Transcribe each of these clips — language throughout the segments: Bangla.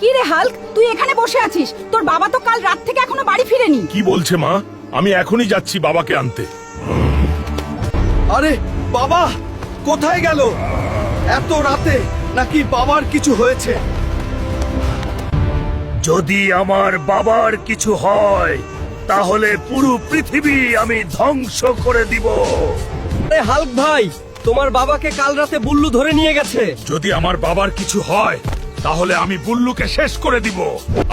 কি রে হাল্ক, তুই এখানে বসে আছিস? তোর বাবা তো কাল রাত থেকে এখনো বাড়ি ফিরেনি। কি বলছে মা? আমি এখনই যাচ্ছি বাবাকে আনতে। আরে বাবা কোথায় গেল এত রাতে? নাকি বাবার কিছু হয়েছে? যদি আমার বাবার কিছু হয় তাহলে পুরো পৃথিবী আমি ধ্বংস করে দিব। আরে হাল্ক ভাই, তোমার বাবাকে কাল রাতে বুল্লু ধরে নিয়ে গেছে। যদি আমার বাবার কিছু হয় তাহলে আমি বুল্লুকে শেষ করে দিব।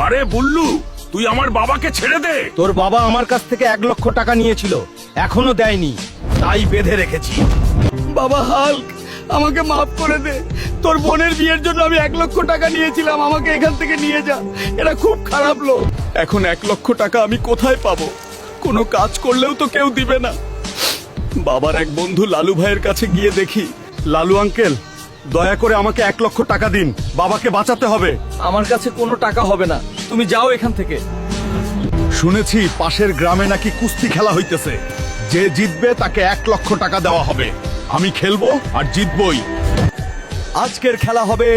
আরে বুল্লু, তুই আমার বাবাকে ছেড়ে দে। তোর বাবা আমার কাছ থেকে 1,00,000 টাকা নিয়েছিল, এখনো দেয়নি, তাই বেঁধে রেখেছি। বাবা হাল্ক, আমাকে মাফ করে দে। তোর বোনের বিয়ের জন্য আমি 1,00,000 টাকা নিয়েছিলাম, আমাকে এখান থেকে নিয়ে যা। এরা খুব খারাপ লোক। এখন 1,00,000 টাকা আমি কোথায় পাবো? কোনো কাজ করলেও তো কেউ দিবে না। বাবার এক বন্ধু লালু ভাইয়ের কাছে গিয়ে দেখি। লালু আঙ্কেল, দয়া করে আমাকে 1,00,000 টাকা দিন, বাবাকে বাঁচাতে হবে। আমার কাছে কোনো টাকা হবে না, তুমি যাও এখান থেকে। শুনেছি পাশের গ্রামে নাকি কুস্তি খেলা হইতেছে, যে জিতবে তাকে 1,00,000 টাকা দেওয়া হবে। আমি খেলবো আর জিতবই। আজকের খেলা হবে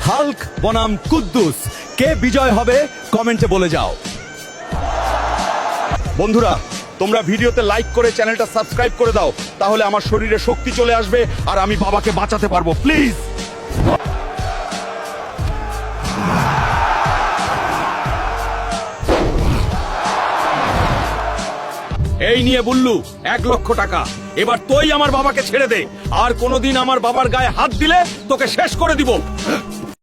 হাল্ক বনাম কুদ্দুস। কে বিজয় হবে কমেন্টে বলে যাও। বন্ধুরা, তোমরা ভিডিওতে লাইক করে চ্যানেলটা সাবস্ক্রাইব করে দাও, তাহলে আমার শরীরে শক্তি চলে আসবে আর আমি বাবাকে বাঁচাতে পারবো। প্লিজ। এই নিয়ে বুল্লু 1,00,000 টাকা। এবার তুই আমার বাবাকে ছেড়ে দে, আর কোনোদিন আমার বাবার গায়ে হাত দিলে তোকে শেষ করে দিব।